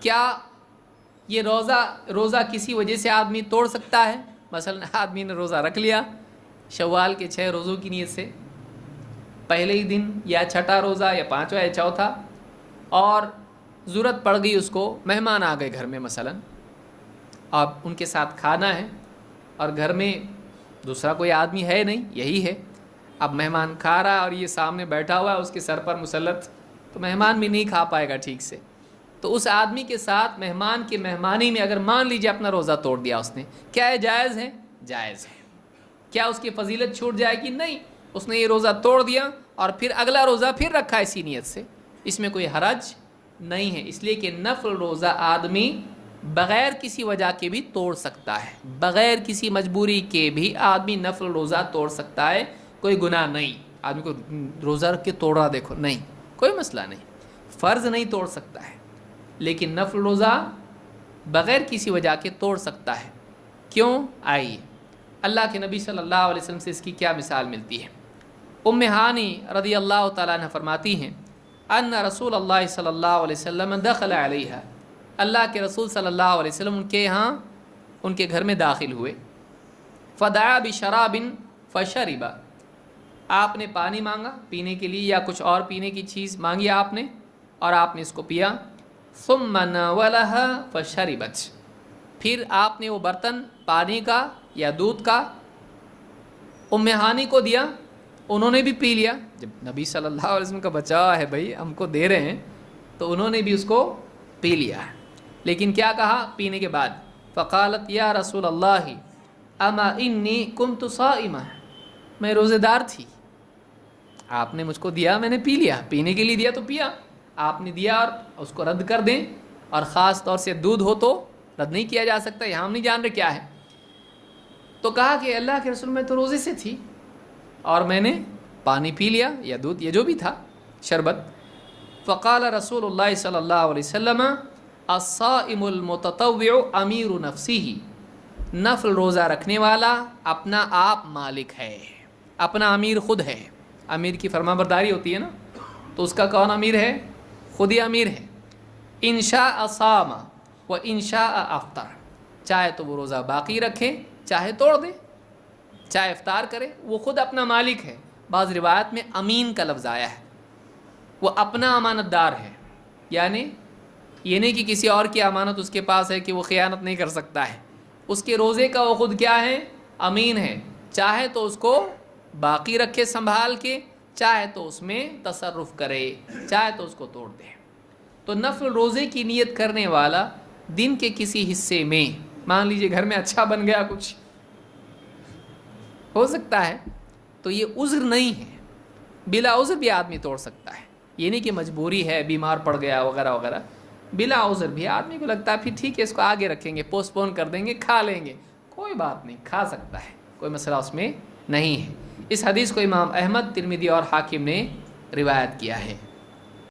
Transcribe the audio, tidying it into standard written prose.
کیا یہ روزہ کسی وجہ سے آدمی توڑ سکتا ہے؟ مثلا آدمی نے روزہ رکھ لیا شوال کے 6 روزوں کی نیت سے، پہلے ہی دن یا چھٹا روزہ یا 5واں یا چوتھا، اور ضرورت پڑ گئی اس کو، مہمان آ گئے گھر میں مثلا، اب ان کے ساتھ کھانا ہے اور گھر میں دوسرا کوئی آدمی ہے نہیں، یہی ہے، اب مہمان کھا رہا ہے اور یہ سامنے بیٹھا ہوا ہے اس کے سر پر مسلط، تو مہمان بھی نہیں کھا پائے گا ٹھیک سے، تو اس آدمی کے ساتھ مہمان کی مہمانی میں اگر مان لیجیے اپنا روزہ توڑ دیا اس نے، کیا ہے؟ جائز ہے؟ جائز ہے۔ کیا اس کی فضیلت چھوٹ جائے گی؟ نہیں، اس نے یہ روزہ توڑ دیا اور پھر اگلا روزہ پھر رکھا اسی نیت سے، اس میں کوئی حرج نہیں ہے، اس لیے کہ نفل روزہ آدمی بغیر کسی وجہ کے بھی توڑ سکتا ہے، بغیر کسی مجبوری کے بھی آدمی نفل روزہ توڑ سکتا ہے، کوئی گناہ نہیں۔ آدمی کو روزہ رکھ کے توڑا دیکھو، نہیں، کوئی مسئلہ نہیں، فرض نہیں توڑ سکتا ہے، لیکن نفل روزہ بغیر کسی وجہ کے توڑ سکتا ہے۔ کیوں؟ آئیے اللہ کے نبی صلی اللہ علیہ وسلم سے اس کی کیا مثال ملتی ہے۔ ام ہانی رضی اللہ تعالیٰ عنہ فرماتی ہیں ان رسول اللہ صلی اللہ علیہ وسلم دخل علیہ، اللہ کے رسول صلی اللہ علیہ وسلم ان کے یہاں ان کے گھر میں داخل ہوئے، فدعا بشراب فشرب، آپ نے پانی مانگا پینے کے لیے یا کچھ اور پینے کی چیز مانگی آپ نے اور آپ نے اس کو پیا، ثم ناولها فشربت، پھر آپ نے وہ برتن پانی کا یا دودھ کا ام ہانی کو دیا، انہوں نے بھی پی لیا۔ جب نبی صلی اللہ علیہ وسلم کا بچہ ہے بھائی، ہم کو دے رہے ہیں، تو انہوں نے بھی اس کو پی لیا، لیکن کیا کہا پینے کے بعد؟ فقالت یا رسول اللہ اما انی کنت صائمہ، میں روزے دار تھی، آپ نے مجھ کو دیا میں نے پی لیا، پینے کے لیے دیا تو پیا، آپ نے دیا اور اس کو رد کر دیں، اور خاص طور سے دودھ ہو تو رد نہیں کیا جا سکتا، یہاں ہم نہیں جان رہے کیا ہے۔ تو کہا کہ اللہ کے رسول میں تو روزے سے تھی اور میں نے پانی پی لیا یا دودھ، یہ جو بھی تھا شربت۔ فقال رسول اللہ صلی اللہ علیہ وسلم الصائم المتطوع امیر نفسہ، نفل روزہ رکھنے والا اپنا آپ مالک ہے، اپنا امیر خود ہے۔ امیر کی فرما برداری ہوتی ہے نا، تو اس کا کون امیر ہے؟ خود ہی امیر ہے۔ ان شاء صام و ان شاء افطر، چاہے تو وہ روزہ باقی رکھے چاہے توڑ دے، چاہے افطار کرے، وہ خود اپنا مالک ہے۔ بعض روایت میں امین کا لفظ آیا ہے، وہ اپنا امانت دار ہے، یعنی یہ نہیں کہ کسی اور کی امانت اس کے پاس ہے کہ وہ خیانت نہیں کر سکتا ہے، اس کے روزے کا وہ خود کیا ہے؟ امین ہے، چاہے تو اس کو باقی رکھے سنبھال کے، چاہے تو اس میں تصرف کرے، چاہے تو اس کو توڑ دے۔ تو نفل روزے کی نیت کرنے والا دن کے کسی حصے میں، مان لیجئے گھر میں اچھا بن گیا، کچھ ہو سکتا ہے، تو یہ عذر نہیں ہے، بلا عذر بھی آدمی توڑ سکتا ہے، یہ نہیں کہ مجبوری ہے، بیمار پڑ گیا وغیرہ وغیرہ، بلا عذر بھی آدمی کو لگتا ہے پھر ٹھیک ہے اس کو آگے رکھیں گے، پوسٹ پون کر دیں گے، کھا لیں گے، کوئی بات نہیں، کھا سکتا ہے، کوئی مسئلہ اس میں نہیں ہے۔ اس حدیث کو امام احمد، ترمذی اور حاکم نے روایت کیا ہے۔